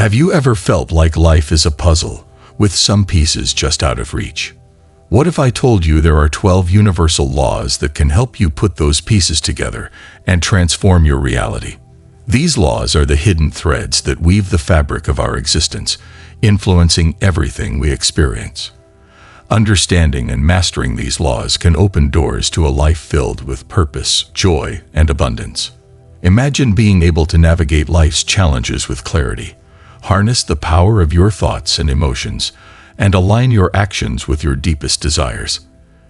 Have you ever felt like life is a puzzle, with some pieces just out of reach? What if I told you there are 12 universal laws that can help you put those pieces together and transform your reality? These laws are the hidden threads that weave the fabric of our existence, influencing everything we experience. Understanding and mastering these laws can open doors to a life filled with purpose, joy, and abundance. Imagine being able to navigate life's challenges with clarity, harness the power of your thoughts and emotions, and align your actions with your deepest desires.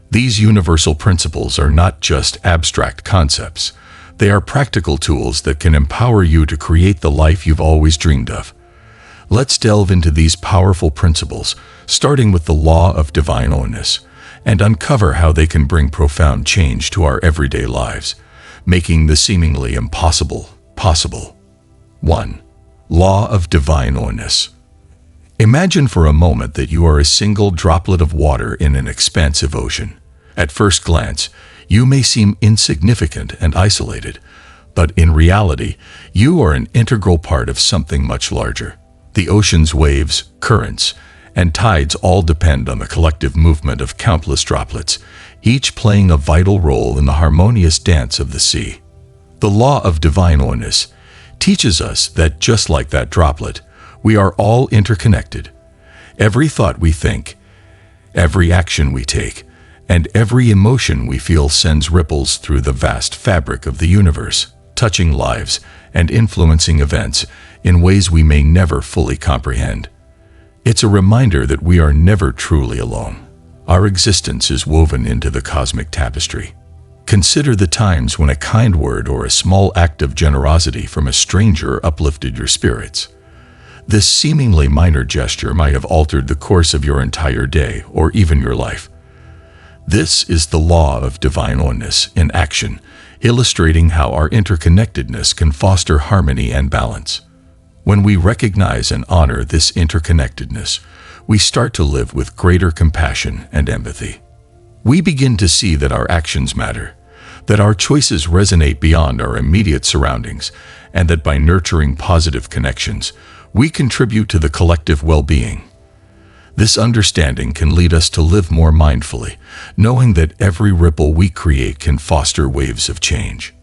These universal principles are not just abstract concepts. They are practical tools that can empower you to create the life you've always dreamed of. Let's delve into these powerful principles, starting with the law of divine oneness, and uncover how they can bring profound change to our everyday lives, making the seemingly impossible possible. 1. Law of divine oneness. Imagine for a moment that you are a single droplet of water in an expansive ocean. At first glance, you may seem insignificant and isolated, but in reality, you are an integral part of something much larger. The ocean's waves, currents, and tides all depend on the collective movement of countless droplets, each playing a vital role in the harmonious dance of the sea. The law of divine oneness teaches us that just like that droplet, we are all interconnected. Every thought we think, every action we take, and every emotion we feel sends ripples through the vast fabric of the universe, touching lives and influencing events in ways we may never fully comprehend. It's a reminder that we are never truly alone. Our existence is woven into the cosmic tapestry. Consider the times when a kind word or a small act of generosity from a stranger uplifted your spirits. This seemingly minor gesture might have altered the course of your entire day or even your life. This is the law of divine oneness in action, illustrating how our interconnectedness can foster harmony and balance. When we recognize and honor this interconnectedness, we start to live with greater compassion and empathy. We begin to see that our actions matter, that our choices resonate beyond our immediate surroundings, and that by nurturing positive connections, we contribute to the collective well-being. This understanding can lead us to live more mindfully, knowing that every ripple we create can foster waves of change.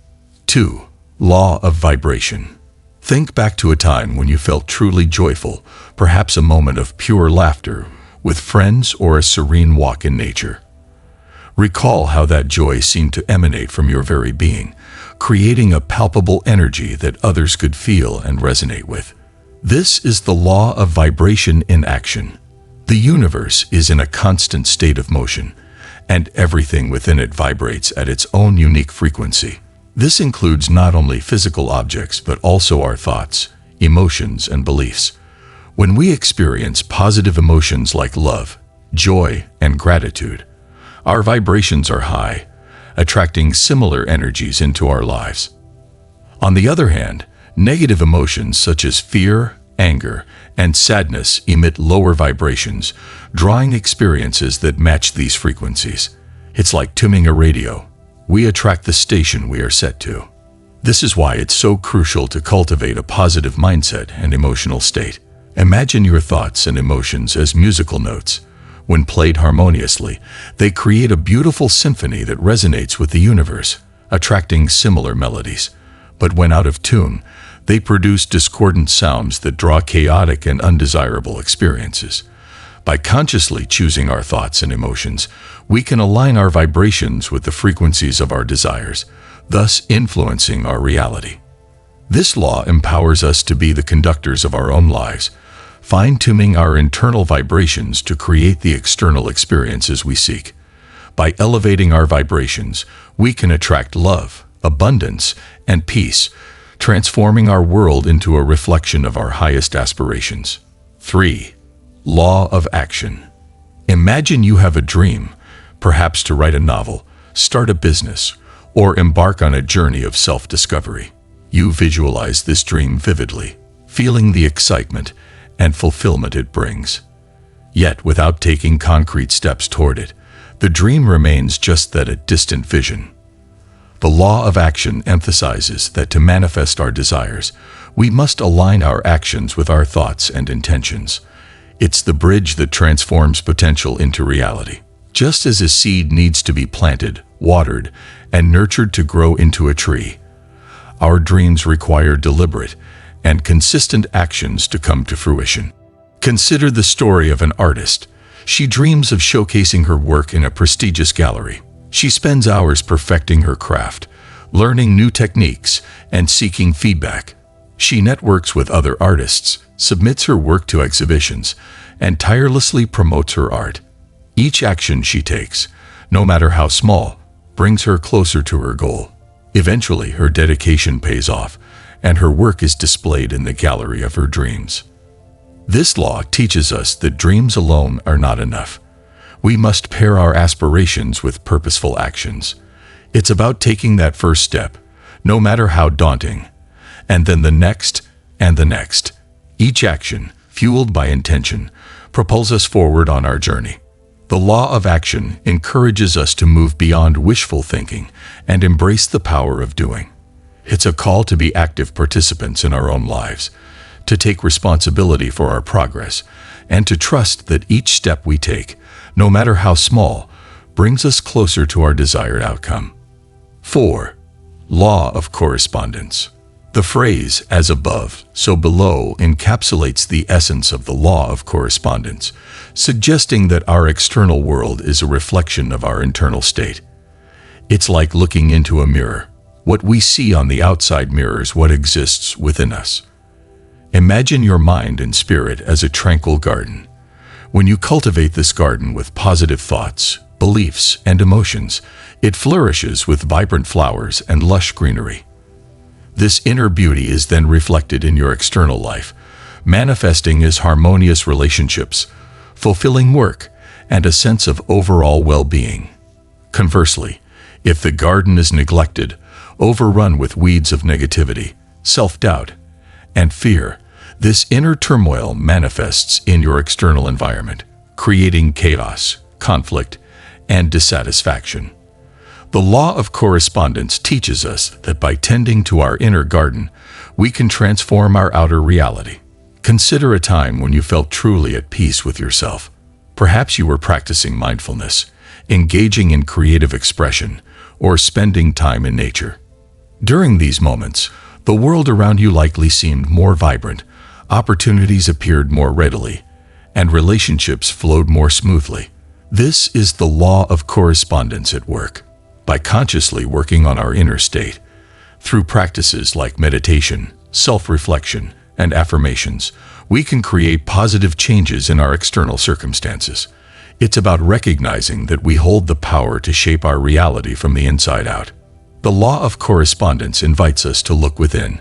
2. Law of vibration. Think back to a time when you felt truly joyful, perhaps a moment of pure laughter with friends or a serene walk in nature. Recall how that joy seemed to emanate from your very being, creating a palpable energy that others could feel and resonate with. This is the law of vibration in action. The universe is in a constant state of motion, and everything within it vibrates at its own unique frequency. This includes not only physical objects, but also our thoughts, emotions, and beliefs. When we experience positive emotions like love, joy, and gratitude, our vibrations are high, attracting similar energies into our lives. On the other hand, negative emotions such as fear, anger, and sadness emit lower vibrations, drawing experiences that match these frequencies. It's like tuning a radio. We attract the station we are set to. This is why it's so crucial to cultivate a positive mindset and emotional state. Imagine your thoughts and emotions as musical notes. When played harmoniously, they create a beautiful symphony that resonates with the universe, attracting similar melodies. But when out of tune, they produce discordant sounds that draw chaotic and undesirable experiences. By consciously choosing our thoughts and emotions, we can align our vibrations with the frequencies of our desires, thus influencing our reality. This law empowers us to be the conductors of our own lives, fine-tuning our internal vibrations to create the external experiences we seek. By elevating our vibrations, we can attract love, abundance, and peace, transforming our world into a reflection of our highest aspirations. 3. Law of action. Imagine you have a dream, perhaps to write a novel, start a business, or embark on a journey of self-discovery. You visualize this dream vividly, feeling the excitement and fulfillment it brings. Yet, without taking concrete steps toward it, the dream remains just that, a distant vision. The law of action emphasizes that to manifest our desires, We must align our actions with our thoughts and intentions. It's the bridge that transforms potential into reality. Just as a seed needs to be planted, watered, and nurtured to grow into a tree, our dreams require deliberate and consistent actions to come to fruition. Consider the story of an artist. She dreams of showcasing her work in a prestigious gallery. She spends hours perfecting her craft, learning new techniques, and seeking feedback. She networks with other artists, submits her work to exhibitions, and tirelessly promotes her art. Each action she takes, no matter how small, brings her closer to her goal. Eventually, her dedication pays off, and her work is displayed in the gallery of her dreams. This law teaches us that dreams alone are not enough. We must pair our aspirations with purposeful actions. It's about taking that first step, no matter how daunting, and then the next and the next. Each action, fueled by intention, propels us forward on our journey. The law of action encourages us to move beyond wishful thinking and embrace the power of doing. It's a call to be active participants in our own lives, to take responsibility for our progress, and to trust that each step we take, no matter how small, brings us closer to our desired outcome. 4. Law of correspondence. The phrase, as above, so below, encapsulates the essence of the law of correspondence, suggesting that our external world is a reflection of our internal state. It's like looking into a mirror. What we see on the outside mirrors what exists within us. Imagine your mind and spirit as a tranquil garden. When you cultivate this garden with positive thoughts, beliefs, and emotions, it flourishes with vibrant flowers and lush greenery. This inner beauty is then reflected in your external life, manifesting as harmonious relationships, fulfilling work, and a sense of overall well-being. Conversely, if the garden is neglected, overrun with weeds of negativity, self-doubt, and fear, this inner turmoil manifests in your external environment, creating chaos, conflict, and dissatisfaction. The law of correspondence teaches us that by tending to our inner garden, we can transform our outer reality. Consider a time when you felt truly at peace with yourself. Perhaps you were practicing mindfulness, engaging in creative expression, or spending time in nature. During these moments, the world around you likely seemed more vibrant, opportunities appeared more readily, and relationships flowed more smoothly. This is the law of correspondence at work. By consciously working on our inner state, through practices like meditation, self-reflection, and affirmations, we can create positive changes in our external circumstances. It's about recognizing that we hold the power to shape our reality from the inside out. The law of correspondence invites us to look within,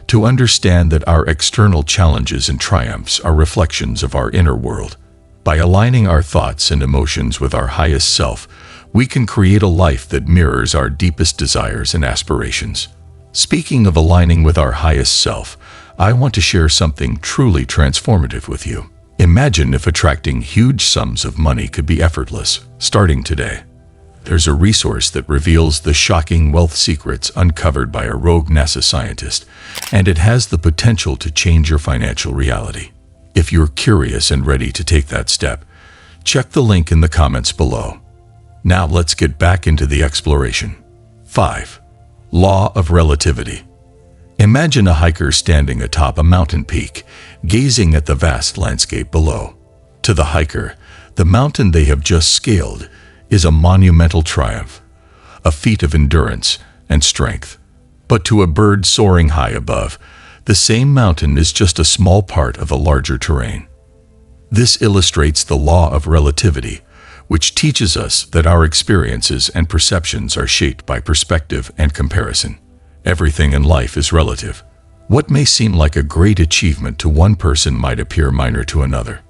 to understand that our external challenges and triumphs are reflections of our inner world. By aligning our thoughts and emotions with our highest self, we can create a life that mirrors our deepest desires and aspirations. Speaking of aligning with our highest self, I want to share something truly transformative with you. Imagine if attracting huge sums of money could be effortless, starting today. There's a resource that reveals the shocking wealth secrets uncovered by a rogue NASA scientist, and it has the potential to change your financial reality. If you're curious and ready to take that step, check the link in the comments below. Now let's get back into the exploration. 5. Law of Relativity. Imagine a hiker standing atop a mountain peak, gazing at the vast landscape below. To the hiker, the mountain they have just scaled is a monumental triumph, a feat of endurance and strength. But to a bird soaring high above, the same mountain is just a small part of a larger terrain. This illustrates the law of relativity, which teaches us that our experiences and perceptions are shaped by perspective and comparison. Everything in life is relative. What may seem like a great achievement to one person might appear minor to another.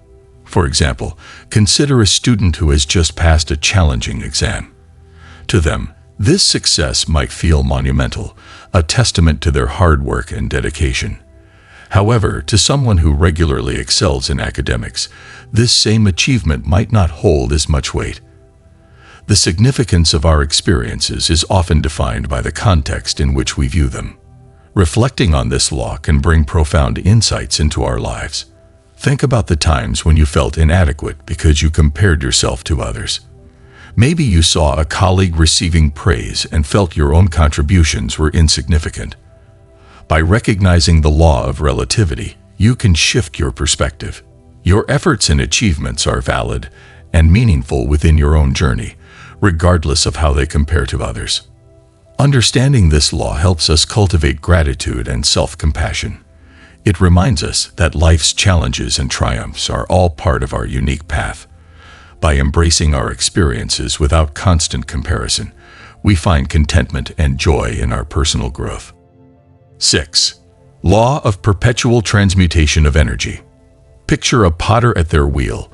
For example, consider a student who has just passed a challenging exam. To them, this success might feel monumental, a testament to their hard work and dedication. However, to someone who regularly excels in academics, this same achievement might not hold as much weight. The significance of our experiences is often defined by the context in which we view them. Reflecting on this law can bring profound insights into our lives. Think about the times when you felt inadequate because you compared yourself to others. Maybe you saw a colleague receiving praise and felt your own contributions were insignificant. By recognizing the law of relativity, you can shift your perspective. Your efforts and achievements are valid and meaningful within your own journey, regardless of how they compare to others. Understanding this law helps us cultivate gratitude and self-compassion. It reminds us that life's challenges and triumphs are all part of our unique path. By embracing our experiences without constant comparison, we find contentment and joy in our personal growth. 6. Law of perpetual transmutation of energy. Picture a potter at their wheel,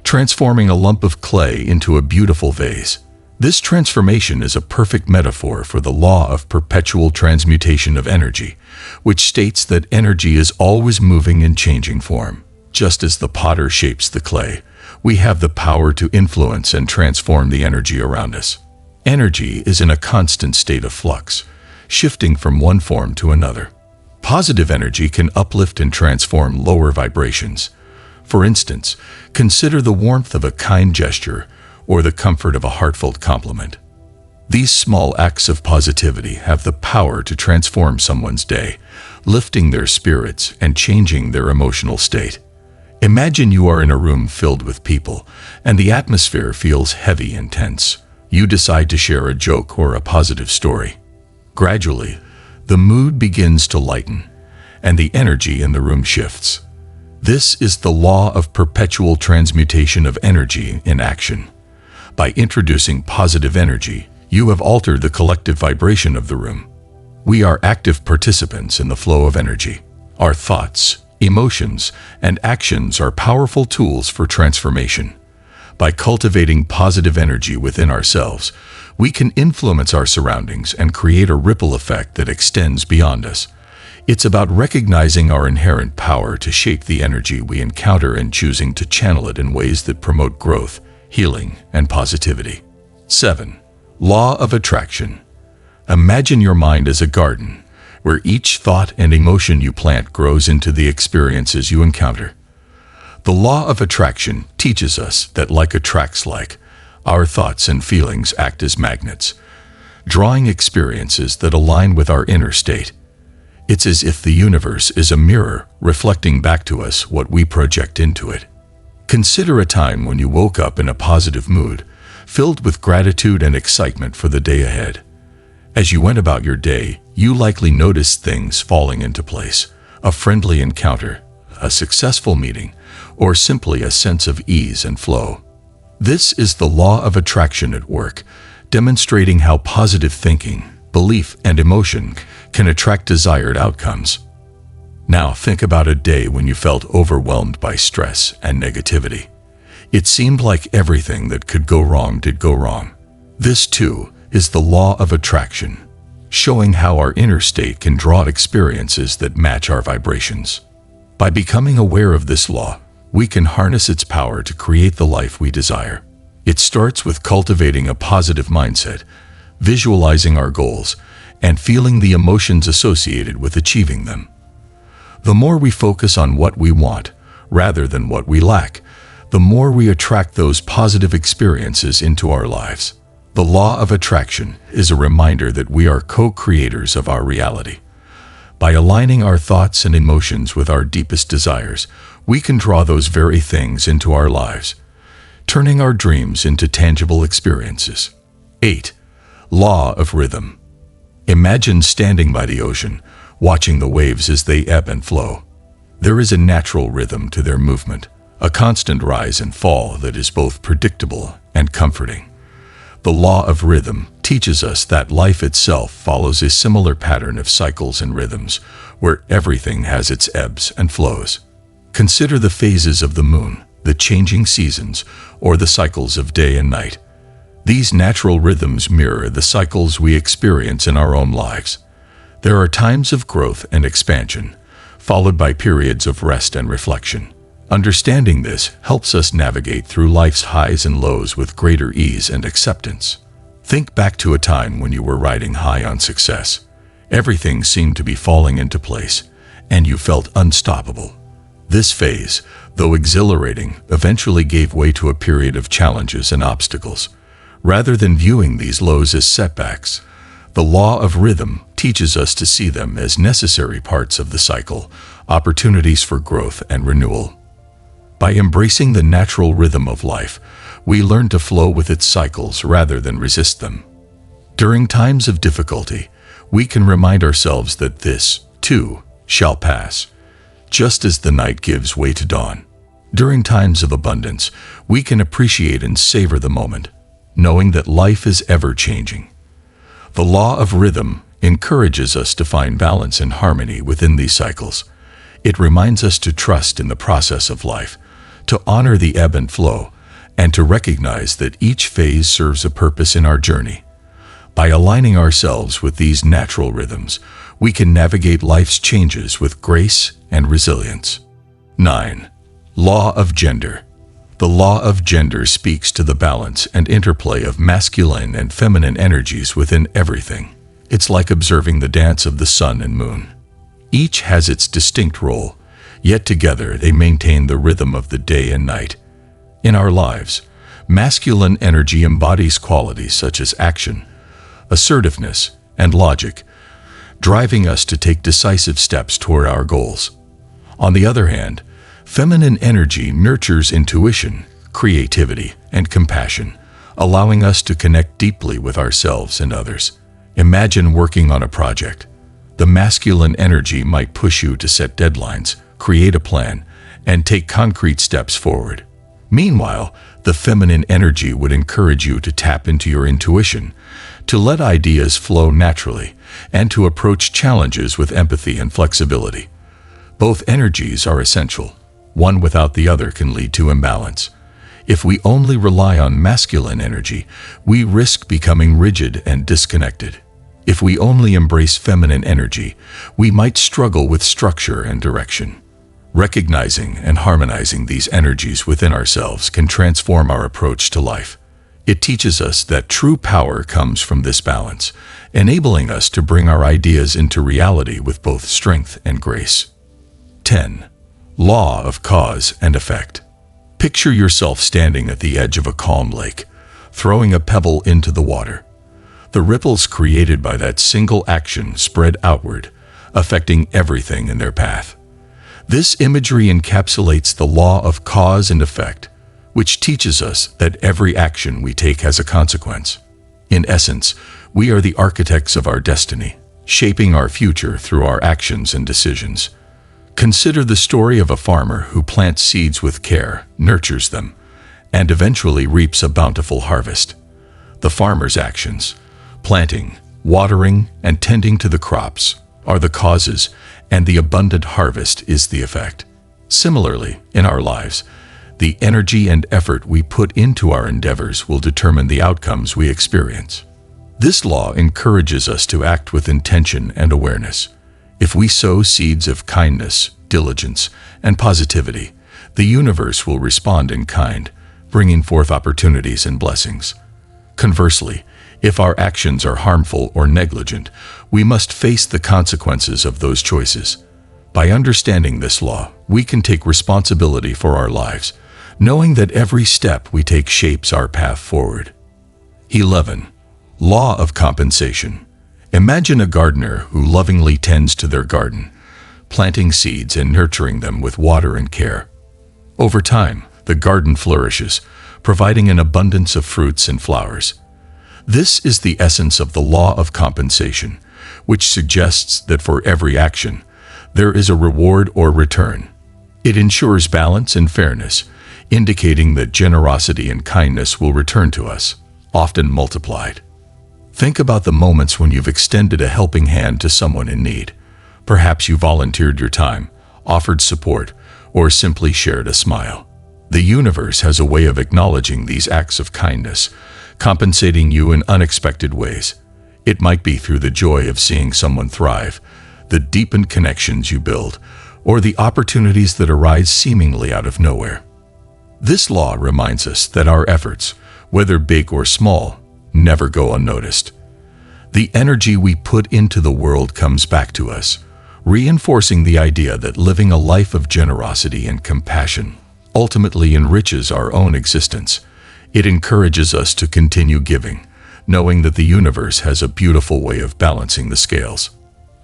transforming a lump of clay into a beautiful vase. This transformation is a perfect metaphor for the law of perpetual transmutation of energy, which states that energy is always moving and changing form. Just as the potter shapes the clay, we have the power to influence and transform the energy around us. Energy is in a constant state of flux, shifting from one form to another. Positive energy can uplift and transform lower vibrations. For instance, consider the warmth of a kind gesture or the comfort of a heartfelt compliment. These small acts of positivity have the power to transform someone's day, lifting their spirits and changing their emotional state. Imagine you are in a room filled with people, and the atmosphere feels heavy and tense. You decide to share a joke or a positive story. Gradually, the mood begins to lighten, and the energy in the room shifts. This is the law of perpetual transmutation of energy in action. By introducing positive energy, you have altered the collective vibration of the room. We are active participants in the flow of energy. Our thoughts, emotions, and actions are powerful tools for transformation. By cultivating positive energy within ourselves, we can influence our surroundings and create a ripple effect that extends beyond us. It's about recognizing our inherent power to shape the energy we encounter and choosing to channel it in ways that promote growth, healing, and positivity. 7. Law of attraction. Imagine your mind as a garden, where each thought and emotion you plant grows into the experiences you encounter. The law of attraction teaches us that like attracts like, our thoughts and feelings act as magnets, drawing experiences that align with our inner state. It's as if the universe is a mirror reflecting back to us what we project into it. Consider a time when you woke up in a positive mood, filled with gratitude and excitement for the day ahead. As you went about your day, you likely noticed things falling into place, a friendly encounter, a successful meeting, or simply a sense of ease and flow. This is the law of attraction at work, demonstrating how positive thinking, belief, and emotion can attract desired outcomes. Now think about a day when you felt overwhelmed by stress and negativity. It seemed like everything that could go wrong did go wrong. This, too, is the law of attraction, showing how our inner state can draw experiences that match our vibrations. By becoming aware of this law, we can harness its power to create the life we desire. It starts with cultivating a positive mindset, visualizing our goals, and feeling the emotions associated with achieving them. The more we focus on what we want, rather than what we lack, the more we attract those positive experiences into our lives. The law of attraction is a reminder that we are co-creators of our reality. By aligning our thoughts and emotions with our deepest desires, we can draw those very things into our lives, turning our dreams into tangible experiences. 8. Law of rhythm. Imagine standing by the ocean, watching the waves as they ebb and flow. There is a natural rhythm to their movement, a constant rise and fall that is both predictable and comforting. The law of rhythm teaches us that life itself follows a similar pattern of cycles and rhythms, where everything has its ebbs and flows. Consider the phases of the moon, the changing seasons, or the cycles of day and night. These natural rhythms mirror the cycles we experience in our own lives. There are times of growth and expansion, followed by periods of rest and reflection. Understanding this helps us navigate through life's highs and lows with greater ease and acceptance. Think back to a time when you were riding high on success. Everything seemed to be falling into place, and you felt unstoppable. This phase, though exhilarating, eventually gave way to a period of challenges and obstacles. Rather than viewing these lows as setbacks, the law of rhythm teaches us to see them as necessary parts of the cycle, opportunities for growth and renewal. By embracing the natural rhythm of life, we learn to flow with its cycles rather than resist them. During times of difficulty, we can remind ourselves that this, too, shall pass, just as the night gives way to dawn. During times of abundance, we can appreciate and savor the moment, knowing that life is ever-changing. The law of rhythm encourages us to find balance and harmony within these cycles. It reminds us to trust in the process of life, to honor the ebb and flow, and to recognize that each phase serves a purpose in our journey. By aligning ourselves with these natural rhythms, we can navigate life's changes with grace and resilience. 9. Law of gender. The law of gender speaks to the balance and interplay of masculine and feminine energies within everything. It's like observing the dance of the sun and moon. Each has its distinct role, yet together they maintain the rhythm of the day and night. In our lives, masculine energy embodies qualities such as action, assertiveness, and logic, driving us to take decisive steps toward our goals. On the other hand, feminine energy nurtures intuition, creativity, and compassion, allowing us to connect deeply with ourselves and others. Imagine working on a project. The masculine energy might push you to set deadlines, create a plan, and take concrete steps forward. Meanwhile, the feminine energy would encourage you to tap into your intuition, to let ideas flow naturally, and to approach challenges with empathy and flexibility. Both energies are essential. One without the other can lead to imbalance. If we only rely on masculine energy, we risk becoming rigid and disconnected. If we only embrace feminine energy, we might struggle with structure and direction. Recognizing and harmonizing these energies within ourselves can transform our approach to life. It teaches us that true power comes from this balance, enabling us to bring our ideas into reality with both strength and grace. 10. Law of cause and effect. Picture yourself standing at the edge of a calm lake, throwing a pebble into the water. The ripples created by that single action spread outward, affecting everything in their path. This imagery encapsulates the law of cause and effect, which teaches us that every action we take has a consequence. In essence, we are the architects of our destiny, shaping our future through our actions and decisions. Consider the story of a farmer who plants seeds with care, nurtures them, and eventually reaps a bountiful harvest. The farmer's actions, planting, watering, and tending to the crops, are the causes, and the abundant harvest is the effect. Similarly, in our lives, the energy and effort we put into our endeavors will determine the outcomes we experience. This law encourages us to act with intention and awareness. If we sow seeds of kindness, diligence, and positivity, the universe will respond in kind, bringing forth opportunities and blessings. Conversely, if our actions are harmful or negligent, we must face the consequences of those choices. By understanding this law, we can take responsibility for our lives, knowing that every step we take shapes our path forward. 11. Law of compensation. Imagine a gardener who lovingly tends to their garden, planting seeds and nurturing them with water and care. Over time, the garden flourishes, providing an abundance of fruits and flowers. This is the essence of the law of compensation, which suggests that for every action, there is a reward or return. It ensures balance and fairness, indicating that generosity and kindness will return to us, often multiplied. Think about the moments when you've extended a helping hand to someone in need. Perhaps you volunteered your time, offered support, or simply shared a smile. The universe has a way of acknowledging these acts of kindness, compensating you in unexpected ways. It might be through the joy of seeing someone thrive, the deepened connections you build, or the opportunities that arise seemingly out of nowhere. This law reminds us that our efforts, whether big or small, never go unnoticed. The energy we put into the world comes back to us, reinforcing the idea that living a life of generosity and compassion ultimately enriches our own existence. It encourages us to continue giving, knowing that the universe has a beautiful way of balancing the scales.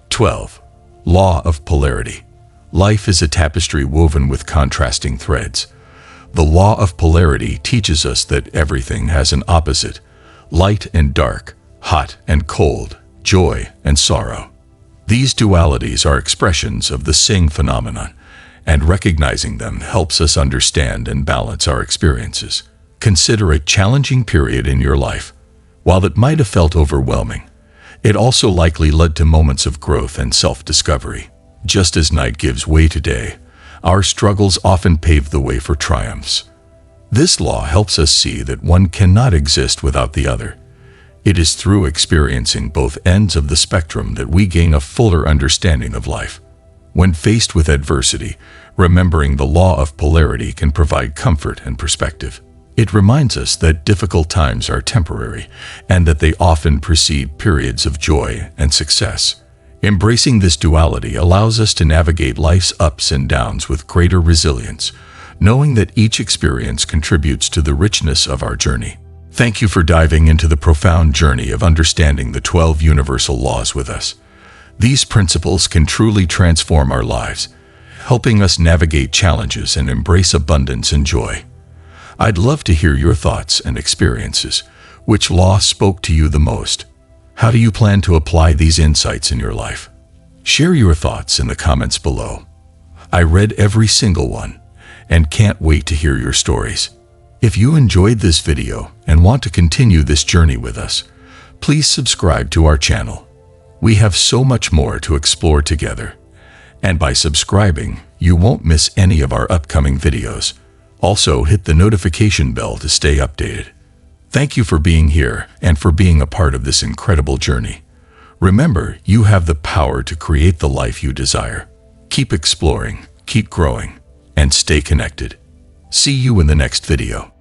12. Law of polarity. Life is a tapestry woven with contrasting threads. The law of polarity teaches us that everything has an opposite: light and dark, hot and cold, joy and sorrow. These dualities are expressions of the same phenomenon, and recognizing them helps us understand and balance our experiences. Consider a challenging period in your life. While it might have felt overwhelming, it also likely led to moments of growth and self-discovery. Just as night gives way to day, our struggles often pave the way for triumphs. This law helps us see that one cannot exist without the other. It is through experiencing both ends of the spectrum that we gain a fuller understanding of life. When faced with adversity, remembering the law of polarity can provide comfort and perspective. It reminds us that difficult times are temporary and that they often precede periods of joy and success. Embracing this duality allows us to navigate life's ups and downs with greater resilience, knowing that each experience contributes to the richness of our journey. Thank you for diving into the profound journey of understanding the 12 universal laws with us. These principles can truly transform our lives, helping us navigate challenges and embrace abundance and joy. I'd love to hear your thoughts and experiences. Which law spoke to you the most? How do you plan to apply these insights in your life? Share your thoughts in the comments below. I read every single one and can't wait to hear your stories. If you enjoyed this video and want to continue this journey with us, please subscribe to our channel. We have so much more to explore together. And by subscribing, you won't miss any of our upcoming videos. Also, hit the notification bell to stay updated. Thank you for being here and for being a part of this incredible journey. Remember, you have the power to create the life you desire. Keep exploring, keep growing, and stay connected. See you in the next video.